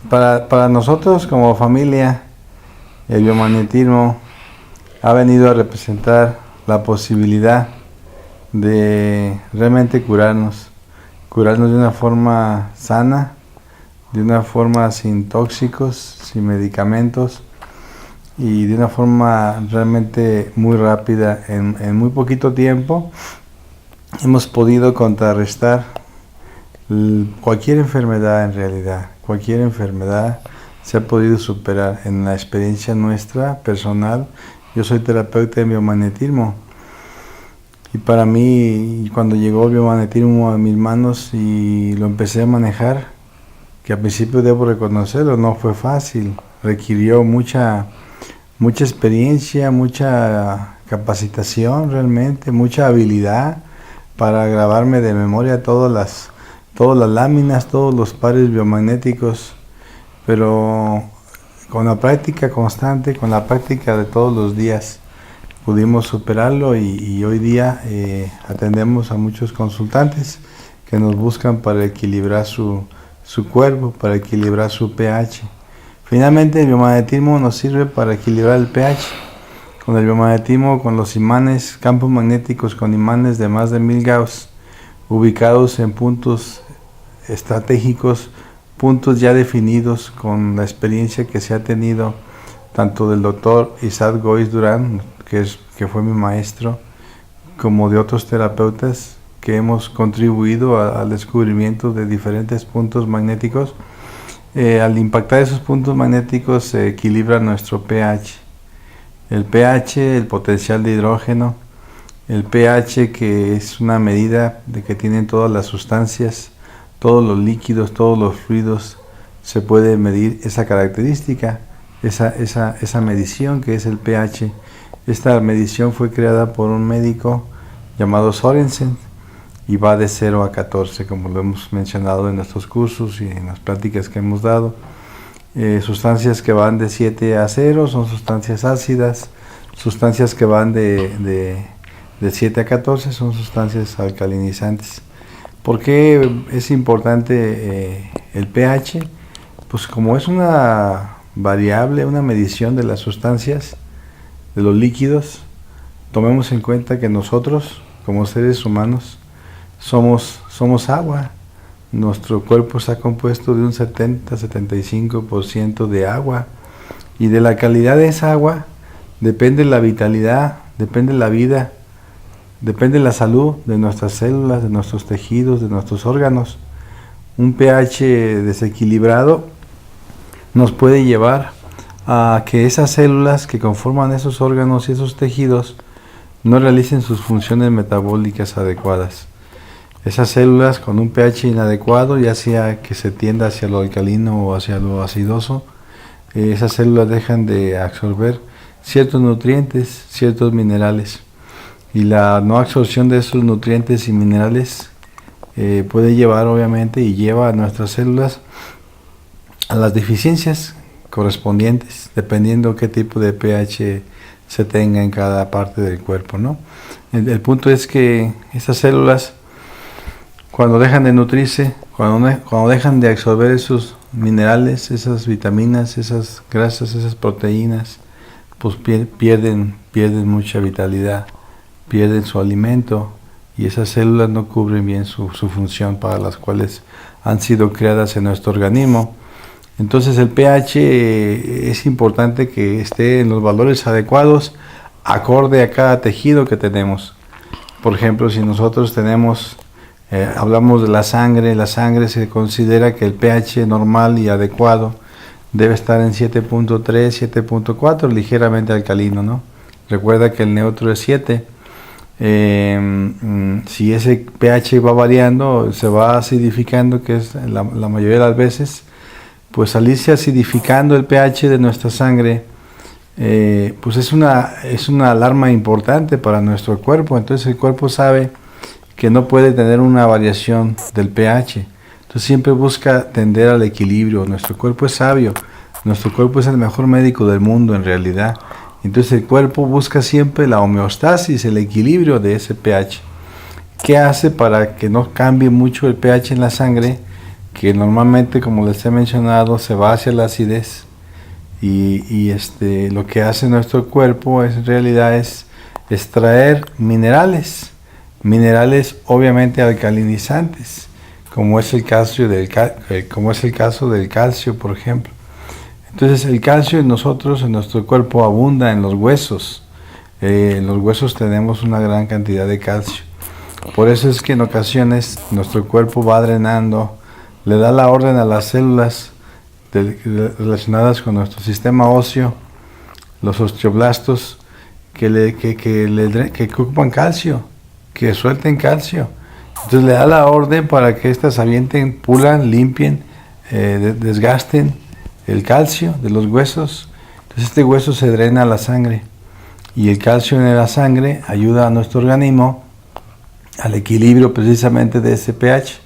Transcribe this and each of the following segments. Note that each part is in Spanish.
Para nosotros como familia, el biomagnetismo ha venido a representar la posibilidad de realmente curarnos de una forma sana, de una forma sin tóxicos, sin medicamentos y de una forma realmente muy rápida. En muy poquito tiempo hemos podido contrarrestar cualquier enfermedad en realidad. Cualquier enfermedad se ha podido superar. En la experiencia nuestra personal, yo soy terapeuta de biomagnetismo y para mí, cuando llegó el biomagnetismo a mis manos y lo empecé a manejar, que al principio debo reconocerlo, no fue fácil, requirió mucha experiencia, mucha capacitación realmente, mucha habilidad para grabarme de memoria todas las láminas, todos los pares biomagnéticos, pero con la práctica constante, con la práctica de todos los días, pudimos superarlo y hoy día atendemos a muchos consultantes que nos buscan para equilibrar su cuerpo, para equilibrar su pH. Finalmente el biomagnetismo nos sirve para equilibrar el pH. Con el biomagnetismo, con los imanes, campos magnéticos con imanes de más de 1000 Gauss, ubicados en puntos estratégicos, puntos ya definidos con la experiencia que se ha tenido tanto del doctor Isaac Goiz Durán, que fue mi maestro, como de otros terapeutas que hemos contribuido al descubrimiento de diferentes puntos magnéticos. Al impactar esos puntos magnéticos se equilibra nuestro pH. El pH, el potencial de hidrógeno, el pH, que es una medida de que tienen todas las sustancias, todos los líquidos, todos los fluidos, se puede medir esa característica, esa medición que es el pH. Esta medición fue creada por un médico llamado Sorensen y va de 0 a 14, como lo hemos mencionado en nuestros cursos y en las pláticas que hemos dado. Sustancias que van de 7 a 0 son sustancias ácidas, sustancias que van de 7 a 14 son sustancias alcalinizantes. ¿Por qué es importante el pH? Pues como es una variable, una medición de las sustancias, de los líquidos, tomemos en cuenta que nosotros, como seres humanos, somos agua. Nuestro cuerpo está compuesto de un 70-75% de agua, y de la calidad de esa agua depende la vitalidad, depende la vida, depende la salud de nuestras células, de nuestros tejidos, de nuestros órganos. Un pH desequilibrado nos puede llevar a que esas células que conforman esos órganos y esos tejidos no realicen sus funciones metabólicas adecuadas. Esas células con un pH inadecuado, ya sea que se tienda hacia lo alcalino o hacia lo acidoso, esas células dejan de absorber ciertos nutrientes, ciertos minerales, y la no absorción de esos nutrientes y minerales puede llevar, obviamente, y lleva a nuestras células a las deficiencias correspondientes, dependiendo qué tipo de pH se tenga en cada parte del cuerpo, ¿no? El punto es que esas células, cuando dejan de nutrirse, cuando dejan de absorber esos minerales, esas vitaminas, esas grasas, esas proteínas, pues pierden mucha vitalidad, pierden su alimento, y esas células no cubren bien su función para las cuales han sido creadas en nuestro organismo. Entonces el pH es importante que esté en los valores adecuados, acorde a cada tejido que tenemos. Por ejemplo, si nosotros tenemos, hablamos de la sangre se considera que el pH normal y adecuado debe estar en 7.3, 7.4, ligeramente alcalino, ¿no? Recuerda que el neutro es 7. Si ese pH va variando, se va acidificando, que es la mayoría de las veces, pues al irse acidificando el pH de nuestra sangre, pues es una alarma importante para nuestro cuerpo. Entonces el cuerpo sabe que no puede tener una variación del pH, entonces siempre busca tender al equilibrio. Nuestro cuerpo es sabio, nuestro cuerpo es el mejor médico del mundo en realidad. Entonces el cuerpo busca siempre la homeostasis, el equilibrio de ese pH. ¿Qué hace para que no cambie mucho el pH en la sangre? Que normalmente, como les he mencionado, se va hacia la acidez. Y lo que hace nuestro cuerpo en realidad es extraer minerales obviamente alcalinizantes, como es el caso del calcio, por ejemplo. Entonces el calcio en nuestro cuerpo abunda en los huesos. En los huesos tenemos una gran cantidad de calcio. Por eso es que en ocasiones nuestro cuerpo va drenando, le da la orden a las células relacionadas con nuestro sistema óseo, los osteoblastos, que ocupan calcio, que suelten calcio. Entonces le da la orden para que éstas avienten, pulan, limpien, desgasten el calcio de los huesos. Entonces este hueso se drena a la sangre, y el calcio en la sangre ayuda a nuestro organismo al equilibrio precisamente de ese pH.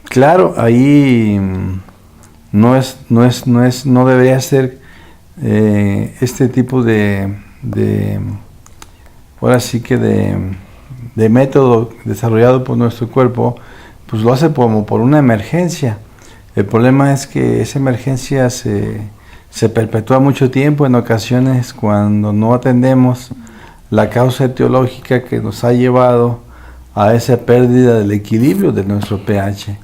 Claro, ahí no debería ser este tipo ahora sí que de método desarrollado por nuestro cuerpo, pues lo hace como por una emergencia. El problema es que esa emergencia se perpetúa mucho tiempo en ocasiones cuando no atendemos la causa etiológica que nos ha llevado a esa pérdida del equilibrio de nuestro pH.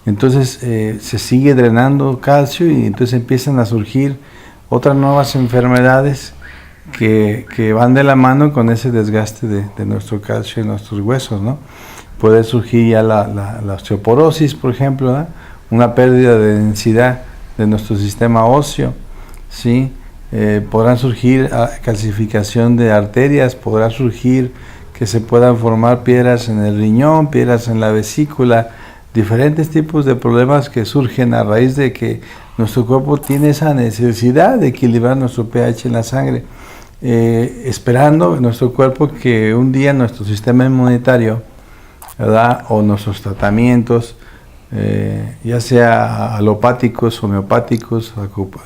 Entonces se sigue drenando calcio, y entonces empiezan a surgir otras nuevas enfermedades que van de la mano con ese desgaste de nuestro calcio en nuestros huesos, ¿no? Puede surgir ya la osteoporosis, por ejemplo, ¿no? Una pérdida de densidad de nuestro sistema óseo, ¿sí? Podrán surgir calcificación de arterias, podrá surgir que se puedan formar piedras en el riñón, piedras en la vesícula, diferentes tipos de problemas que surgen a raíz de que nuestro cuerpo tiene esa necesidad de equilibrar nuestro pH en la sangre, esperando en nuestro cuerpo que un día nuestro sistema inmunitario, ¿verdad?, o nuestros tratamientos, ya sea alopáticos, homeopáticos,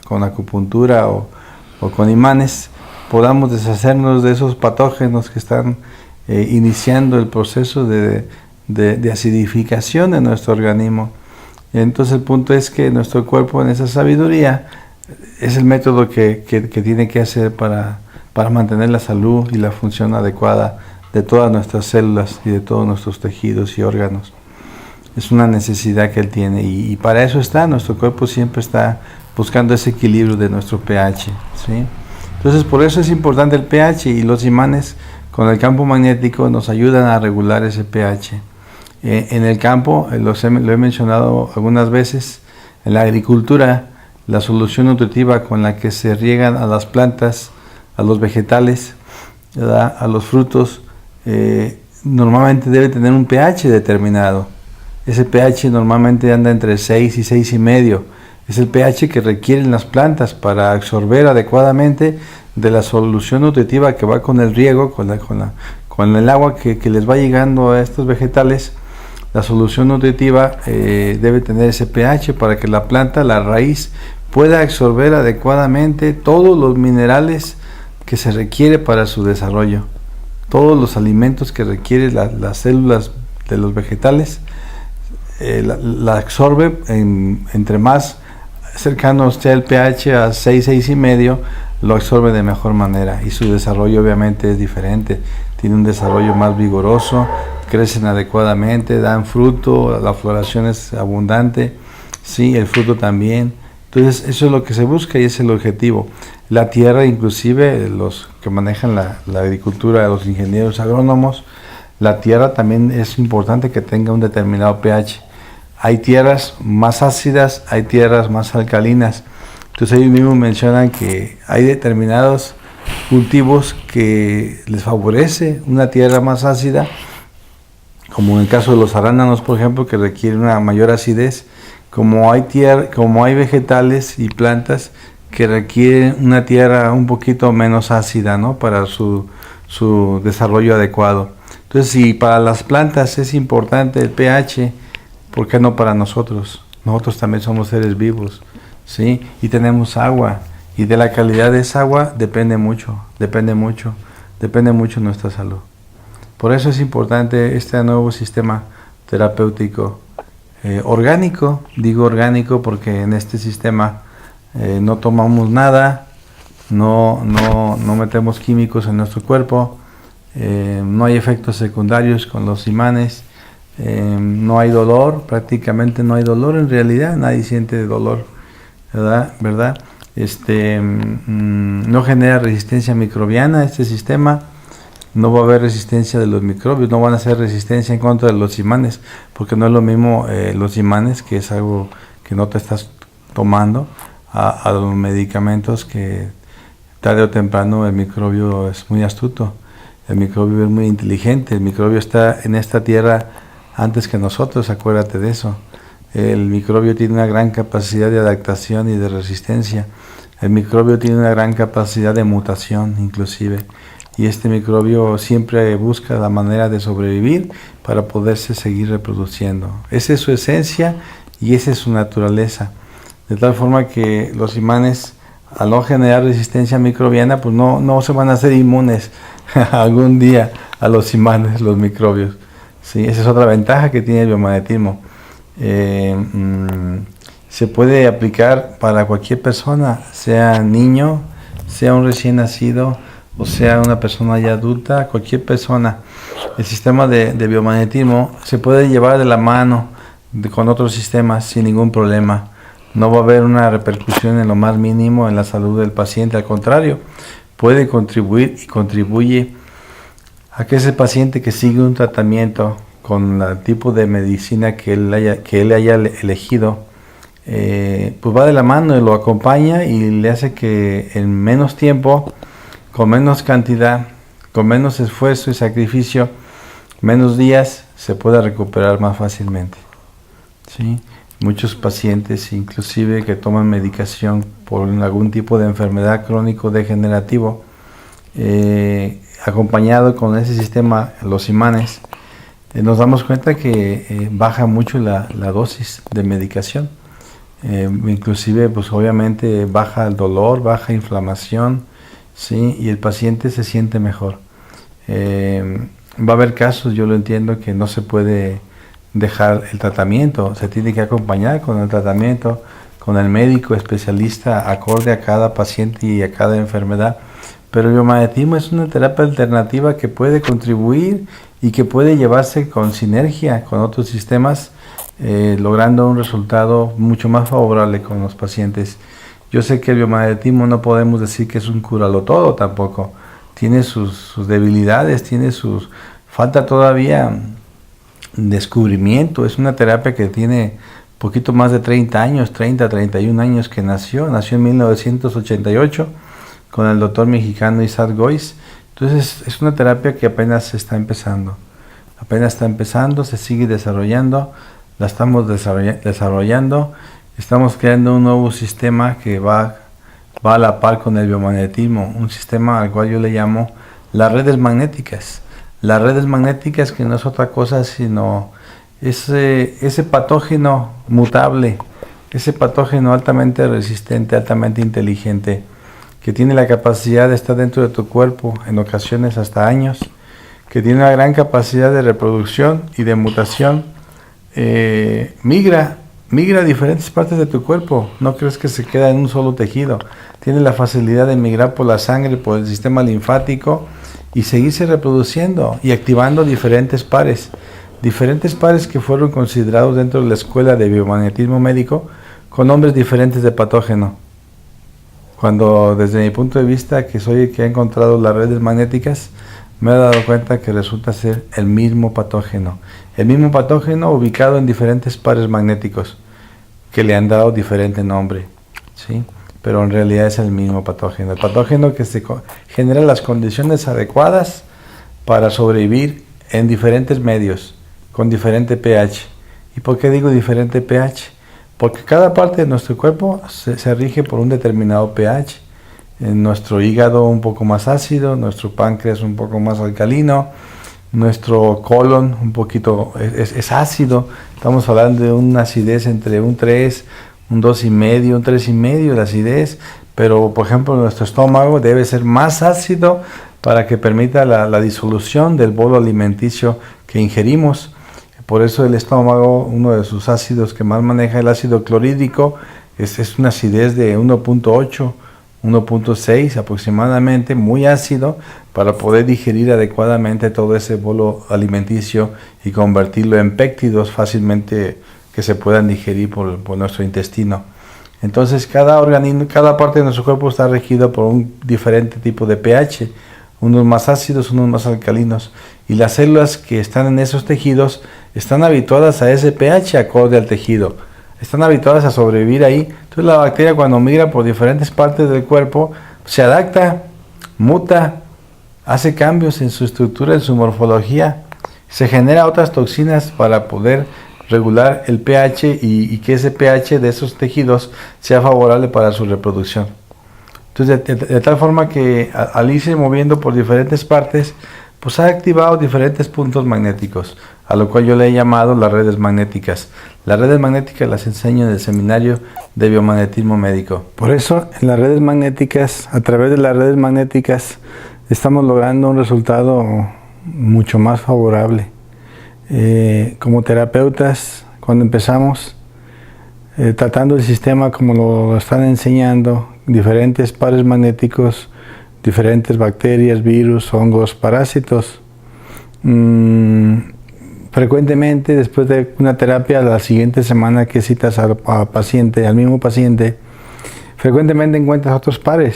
con acupuntura o con imanes, podamos deshacernos de esos patógenos que están iniciando el proceso de acidificación de nuestro organismo. Entonces el punto es que nuestro cuerpo, en esa sabiduría, es el método que tiene que hacer para mantener la salud y la función adecuada de todas nuestras células y de todos nuestros tejidos y órganos. Es una necesidad que él tiene, y para eso nuestro cuerpo siempre está buscando ese equilibrio de nuestro pH, ¿sí? Entonces por eso es importante el pH, y los imanes con el campo magnético nos ayudan a regular ese pH. En el campo, lo he mencionado algunas veces, en la agricultura, la solución nutritiva con la que se riegan a las plantas, a los vegetales, ¿verdad?, a los frutos, normalmente debe tener un pH determinado. Ese pH normalmente anda entre 6 y 6,5. Es el pH que requieren las plantas para absorber adecuadamente de la solución nutritiva que va con el riego, con el agua que les va llegando a estos vegetales. La solución nutritiva debe tener ese pH para que la planta, la raíz, pueda absorber adecuadamente todos los minerales que se requiere para su desarrollo. Todos los alimentos que requieren las células de los vegetales, la absorbe entre más cercano esté el pH a 6, 6,5, lo absorbe de mejor manera, y su desarrollo obviamente es diferente. Tiene un desarrollo más vigoroso, crecen adecuadamente, dan fruto, la floración es abundante, sí, el fruto también. Entonces eso es lo que se busca y es el objetivo. La tierra, inclusive los que manejan la agricultura, los ingenieros agrónomos, la tierra también es importante que tenga un determinado pH. Hay tierras más ácidas, hay tierras más alcalinas. Entonces ellos mismos mencionan que hay determinados cultivos que les favorece una tierra más ácida, como en el caso de los arándanos, por ejemplo, que requieren una mayor acidez, como hay vegetales y plantas que requieren una tierra un poquito menos ácida, ¿no?, para su desarrollo adecuado. Entonces, si para las plantas es importante el pH, ¿por qué no para nosotros? Nosotros también somos seres vivos, ¿sí? Y tenemos agua, y de la calidad de esa agua depende mucho nuestra salud. Por eso es importante este nuevo sistema terapéutico orgánico. Digo orgánico porque en este sistema no tomamos nada, no metemos químicos en nuestro cuerpo, no hay efectos secundarios con los imanes, no hay dolor, prácticamente no hay dolor en realidad, nadie siente dolor, ¿verdad? No genera resistencia microbiana este sistema, no va a haber resistencia de los microbios, no van a hacer resistencia en contra de los imanes, porque no es lo mismo los imanes, que es algo que no te estás tomando, a los medicamentos que tarde o temprano el microbio es muy astuto, el microbio es muy inteligente, el microbio está en esta tierra antes que nosotros, acuérdate de eso. El microbio tiene una gran capacidad de adaptación y de resistencia. El microbio tiene una gran capacidad de mutación, inclusive. Y este microbio siempre busca la manera de sobrevivir para poderse seguir reproduciendo. Esa es su esencia y esa es su naturaleza. De tal forma que los imanes, al no generar resistencia microbiana, pues no se van a hacer inmunes algún día a los imanes, los microbios. Sí, esa es otra ventaja que tiene el biomagnetismo. Se puede aplicar para cualquier persona, sea niño, sea un recién nacido, o sea una persona ya adulta, cualquier persona. El sistema de biomagnetismo se puede llevar de la mano con otros sistemas sin ningún problema. No va a haber una repercusión en lo más mínimo en la salud del paciente, al contrario, puede contribuir y contribuye a que ese paciente que sigue un tratamiento con el tipo de medicina que él haya elegido, pues va de la mano y lo acompaña y le hace que en menos tiempo, con menos cantidad, con menos esfuerzo y sacrificio, menos días, se pueda recuperar más fácilmente. ¿Sí? Muchos pacientes, inclusive que toman medicación por algún tipo de enfermedad crónico degenerativo, acompañado con ese sistema, los imanes, nos damos cuenta que baja mucho la dosis de medicación. Inclusive, pues obviamente baja el dolor, baja inflamación, ¿sí? Y el paciente se siente mejor. Va a haber casos, yo lo entiendo, que no se puede dejar el tratamiento, se tiene que acompañar con el tratamiento, con el médico especialista acorde a cada paciente y a cada enfermedad. Pero el biomagnetismo es una terapia alternativa que puede contribuir y que puede llevarse con sinergia con otros sistemas, logrando un resultado mucho más favorable con los pacientes. Yo sé que el biomagnetismo no podemos decir que es un cúralo todo tampoco. Tiene sus debilidades, falta todavía descubrimiento. Es una terapia que tiene poquito más de 30 años, 31 años que nació en 1988 con el doctor mexicano Isaac Goiz. Entonces es una terapia que apenas está empezando, se sigue desarrollando, la estamos desarrollando, estamos creando un nuevo sistema que va a la par con el biomagnetismo, un sistema al cual yo le llamo las redes magnéticas. Las redes magnéticas, que no es otra cosa sino ese patógeno mutable, ese patógeno altamente resistente, altamente inteligente, que tiene la capacidad de estar dentro de tu cuerpo en ocasiones hasta años, que tiene una gran capacidad de reproducción y de mutación, migra a diferentes partes de tu cuerpo. No crees que se queda en un solo tejido. Tiene la facilidad de migrar por la sangre, por el sistema linfático y seguirse reproduciendo y activando diferentes pares que fueron considerados dentro de la escuela de biomagnetismo médico con nombres diferentes de patógeno. Cuando desde mi punto de vista, que soy el que ha encontrado las redes magnéticas, me he dado cuenta que resulta ser el mismo patógeno ubicado en diferentes pares magnéticos que le han dado diferente nombre, ¿sí? Pero en realidad es el mismo patógeno, el patógeno que genera las condiciones adecuadas para sobrevivir en diferentes medios, con diferente pH. ¿Y por qué digo diferente pH? Porque cada parte de nuestro cuerpo se rige por un determinado pH. En nuestro hígado un poco más ácido, nuestro páncreas un poco más alcalino, nuestro colon un poquito es ácido. Estamos hablando de una acidez entre un 3, un 2,5, un 3,5 de acidez. Pero por ejemplo nuestro estómago debe ser más ácido para que permita la disolución del bolo alimenticio que ingerimos. Por eso el estómago, uno de sus ácidos que más maneja, el ácido clorhídrico, es una acidez de 1.8, 1.6 aproximadamente, muy ácido, para poder digerir adecuadamente todo ese bolo alimenticio y convertirlo en péptidos fácilmente que se puedan digerir por nuestro intestino. Entonces cada organismo, cada parte de nuestro cuerpo está regido por un diferente tipo de pH, unos más ácidos, unos más alcalinos, y las células que están en esos tejidos están habituadas a ese pH acorde al tejido, están habituadas a sobrevivir ahí. Entonces la bacteria, cuando migra por diferentes partes del cuerpo, se adapta, muta, hace cambios en su estructura, en su morfología, se genera otras toxinas para poder regular el pH y que ese pH de esos tejidos sea favorable para su reproducción. Entonces, de tal forma que al irse moviendo por diferentes partes, pues ha activado diferentes puntos magnéticos, a lo cual yo le he llamado las redes magnéticas. Las redes magnéticas las enseño en el seminario de biomagnetismo médico. Por eso, en las redes magnéticas, a través de las redes magnéticas, estamos logrando un resultado mucho más favorable. Como terapeutas, cuando empezamos tratando el sistema como lo están enseñando, diferentes pares magnéticos, diferentes bacterias, virus, hongos, parásitos, frecuentemente después de una terapia, la siguiente semana que citas al paciente, al mismo paciente, frecuentemente encuentras otros pares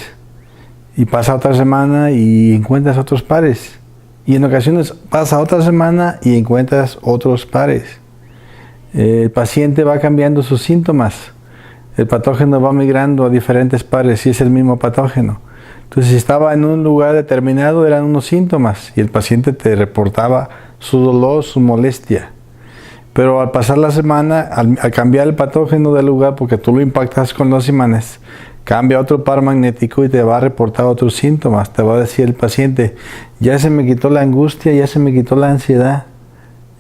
y pasa otra semana y encuentras otros pares. Y en ocasiones pasa otra semana y encuentras otros pares. El paciente va cambiando sus síntomas. El patógeno va migrando a diferentes pares y es el mismo patógeno. Entonces, si estaba en un lugar determinado, eran unos síntomas y el paciente te reportaba su dolor, su molestia. Pero al pasar la semana, al cambiar el patógeno del lugar, porque tú lo impactas con los imanes, cambia otro par magnético y te va a reportar otros síntomas. Te va a decir el paciente, ya se me quitó la angustia, ya se me quitó la ansiedad,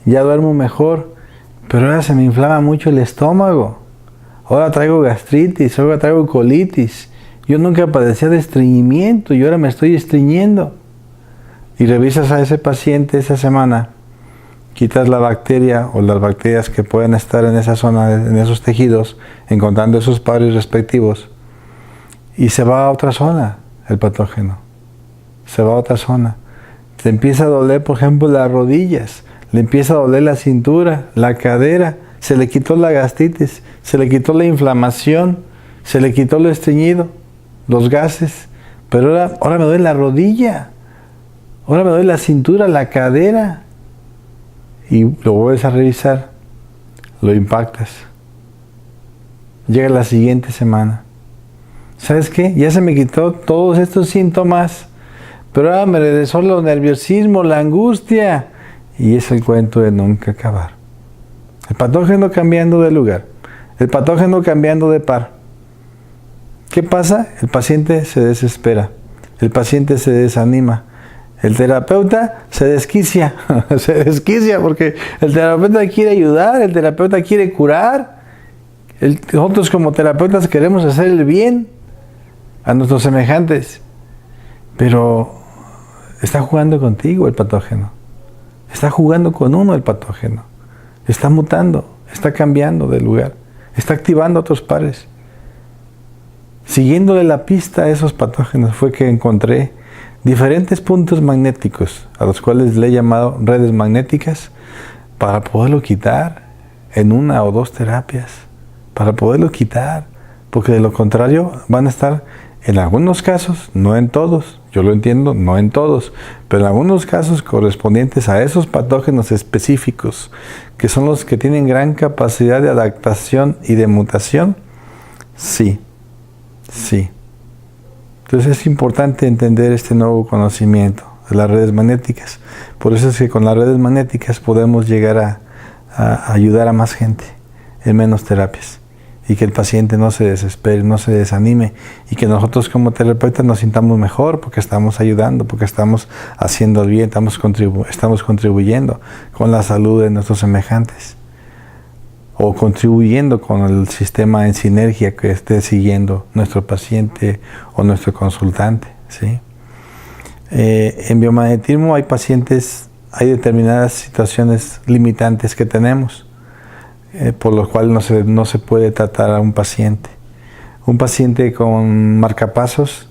ya duermo mejor, pero ahora se me inflama mucho el estómago. Ahora traigo gastritis, ahora traigo colitis. Yo nunca padecía de estreñimiento y ahora me estoy estreñiendo. Y revisas a ese paciente esa semana, quitas la bacteria o las bacterias que pueden estar en esa zona, en esos tejidos, encontrando esos pares respectivos. Y se va a otra zona el patógeno. Se va a otra zona. Te empieza a doler, por ejemplo, las rodillas. Le empieza a doler la cintura, la cadera. Se le quitó la gastritis. Se le quitó la inflamación. Se le quitó lo estreñido, los gases. Pero ahora me duele la rodilla. Ahora me duele la cintura, la cadera. Y lo vuelves a revisar. Lo impactas. Llega la siguiente semana. ¿Sabes qué? Ya se me quitó todos estos síntomas, pero ahora me regresó el nerviosismo, la angustia, y es el cuento de nunca acabar. El patógeno cambiando de lugar, el patógeno cambiando de par. ¿Qué pasa? El paciente se desespera, el paciente se desanima, el terapeuta se desquicia, porque el terapeuta quiere ayudar, el terapeuta quiere curar. Nosotros como terapeutas queremos hacer el bien a nuestros semejantes, pero está jugando contigo el patógeno, está jugando con uno el patógeno, está mutando, está cambiando de lugar, está activando otros pares. Siguiéndole la pista a esos patógenos fue que encontré diferentes puntos magnéticos, a los cuales le he llamado redes magnéticas, para poderlo quitar en una o dos terapias, para poderlo quitar, porque de lo contrario van a estar en algunos casos, no en todos, yo lo entiendo, no en todos, pero en algunos casos correspondientes a esos patógenos específicos, que son los que tienen gran capacidad de adaptación y de mutación, sí. Entonces es importante entender este nuevo conocimiento de las redes magnéticas. Por eso es que con las redes magnéticas podemos llegar a ayudar a más gente en menos terapias. Y que el paciente no se desespere, no se desanime, y que nosotros como terapeutas nos sintamos mejor porque estamos ayudando, porque estamos haciendo el bien, estamos contribuyendo con la salud de nuestros semejantes, o contribuyendo con el sistema en sinergia que esté siguiendo nuestro paciente o nuestro consultante, ¿sí? En biomagnetismo hay pacientes, hay determinadas situaciones limitantes que tenemos, por lo cual no se puede tratar a un paciente. Un paciente con marcapasos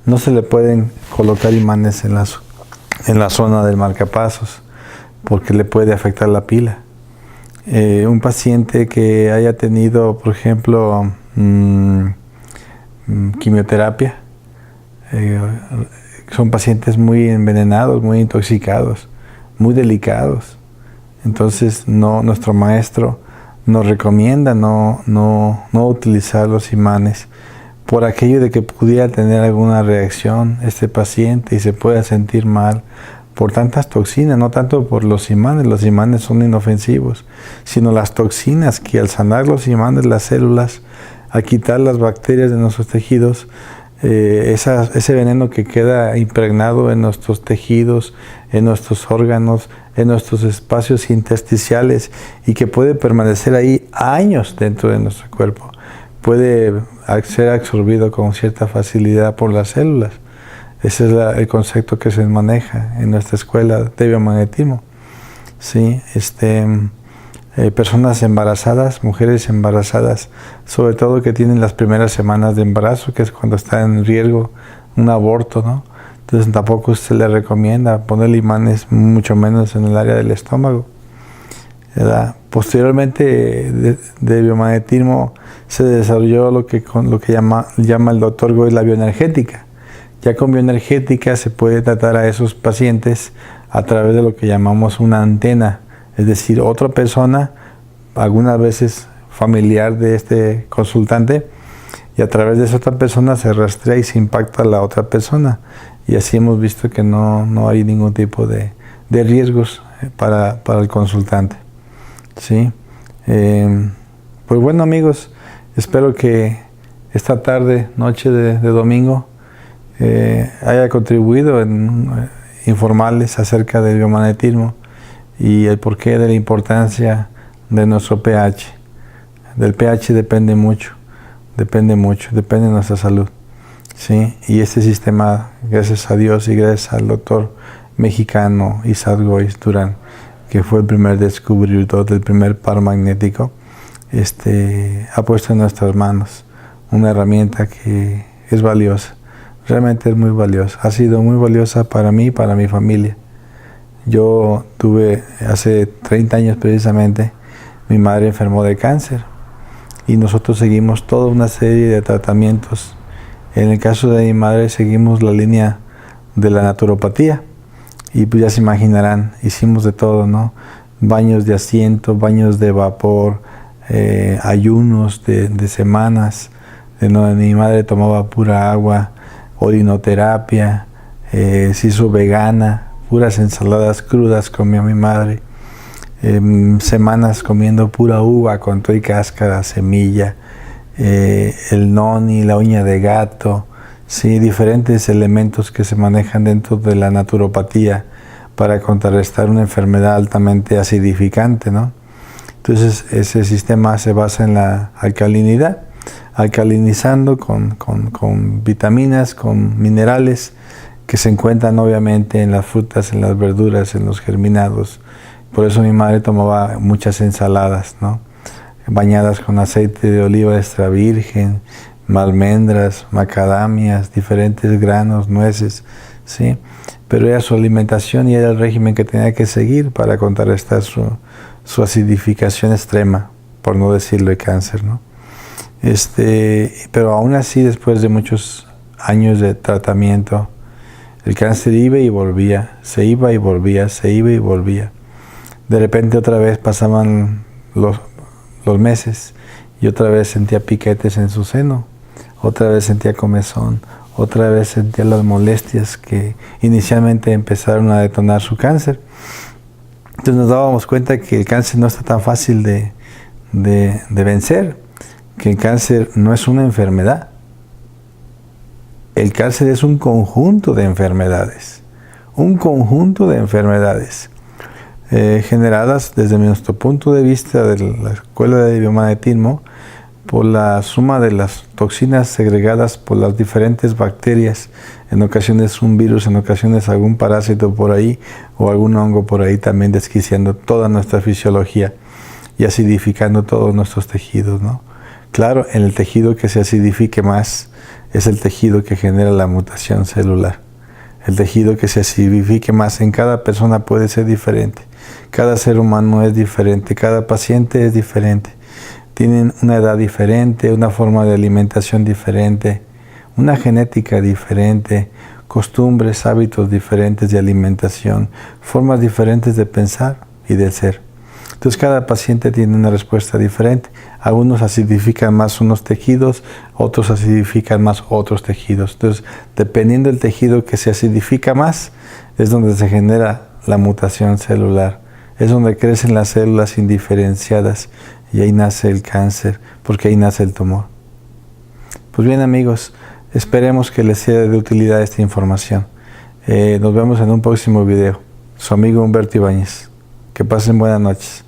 no se le pueden colocar imanes en la zona del marcapasos porque le puede afectar la pila. Un paciente que haya tenido, por ejemplo, quimioterapia, son pacientes muy envenenados, muy intoxicados, muy delicados. Entonces nuestro maestro nos recomienda no utilizar los imanes por aquello de que pudiera tener alguna reacción este paciente y se pueda sentir mal por tantas toxinas, no tanto por los imanes son inofensivos, sino las toxinas que al sanar los imanes, las células, a quitar las bacterias de nuestros tejidos, ese veneno que queda impregnado en nuestros tejidos, en nuestros órganos, en nuestros espacios intersticiales y que puede permanecer ahí años dentro de nuestro cuerpo, puede ser absorbido con cierta facilidad por las células. Ese es el concepto que se maneja en nuestra escuela de biomagnetismo. Sí, personas embarazadas, mujeres embarazadas, sobre todo que tienen las primeras semanas de embarazo, que es cuando está en riesgo un aborto, ¿no? Entonces tampoco se le recomienda poner imanes, mucho menos en el área del estómago, ¿verdad? Posteriormente de biomagnetismo se desarrolló lo que llama el doctor Goy la bioenergética. Ya con bioenergética se puede tratar a esos pacientes a través de lo que llamamos una antena, es decir, otra persona, algunas veces familiar de este consultante, y a través de esa otra persona se rastrea y se impacta a la otra persona. Y así hemos visto que no hay ningún tipo de riesgos para el consultante. ¿Sí? Pues bueno, amigos, espero que esta tarde, noche de domingo, haya contribuido en informarles acerca del biomagnetismo y el porqué de la importancia de nuestro pH. Del pH depende mucho de nuestra salud. ¿Sí? Y este sistema, gracias a Dios y gracias al doctor mexicano Isaac Goiz Durán, que fue el primer descubridor del primer par magnético, ha puesto en nuestras manos una herramienta que es valiosa. Realmente es muy valiosa, ha sido muy valiosa para mí y para mi familia. Yo tuve hace 30 años precisamente, mi madre enfermó de cáncer y nosotros seguimos toda una serie de tratamientos. En el caso de mi madre seguimos la línea de la naturopatía y pues ya se imaginarán, hicimos de todo, ¿no? Baños de asiento, baños de vapor, ayunos de semanas, mi madre tomaba pura agua, orinoterapia, se hizo vegana, puras ensaladas crudas comía mi madre, semanas comiendo pura uva con todo y cáscara, semilla, el noni, la uña de gato, sí, diferentes elementos que se manejan dentro de la naturopatía para contrarrestar una enfermedad altamente acidificante, ¿no? Entonces ese sistema se basa en la alcalinidad, alcalinizando con vitaminas, con minerales que se encuentran obviamente en las frutas, en las verduras, en los germinados. Por eso mi madre tomaba muchas ensaladas, ¿no? Bañadas con aceite de oliva extra virgen, almendras, macadamias, diferentes granos, nueces, ¿sí? Pero era su alimentación y era el régimen que tenía que seguir para contrarrestar su acidificación extrema, por no decirlo de cáncer, ¿no? Pero aún así, después de muchos años de tratamiento, el cáncer iba y volvía, se iba y volvía, se iba y volvía. De repente otra vez pasaban los meses y otra vez sentía piquetes en su seno, otra vez sentía comezón, otra vez sentía las molestias que inicialmente empezaron a detonar su cáncer. Entonces nos dábamos cuenta que el cáncer no está tan fácil de vencer, que el cáncer no es una enfermedad. El cáncer es un conjunto de enfermedades, generadas desde nuestro punto de vista de la escuela de biomagnetismo por la suma de las toxinas segregadas por las diferentes bacterias, en ocasiones un virus, en ocasiones algún parásito por ahí o algún hongo por ahí también desquiciando toda nuestra fisiología y acidificando todos nuestros tejidos, ¿no? Claro, en el tejido que se acidifique más es el tejido que genera la mutación celular. El tejido que se acidifique más en cada persona puede ser diferente. Cada ser humano es diferente, cada paciente es diferente. Tienen una edad diferente, una forma de alimentación diferente, una genética diferente, costumbres, hábitos diferentes de alimentación, formas diferentes de pensar y de ser. Entonces cada paciente tiene una respuesta diferente. Algunos acidifican más unos tejidos, otros acidifican más otros tejidos. Entonces, dependiendo del tejido que se acidifica más, es donde se genera la mutación celular. Es donde crecen las células indiferenciadas y ahí nace el cáncer, porque ahí nace el tumor. Pues bien, amigos, esperemos que les sea de utilidad esta información. Nos vemos en un próximo video. Su amigo Humberto Ibáñez. Que pasen buenas noches.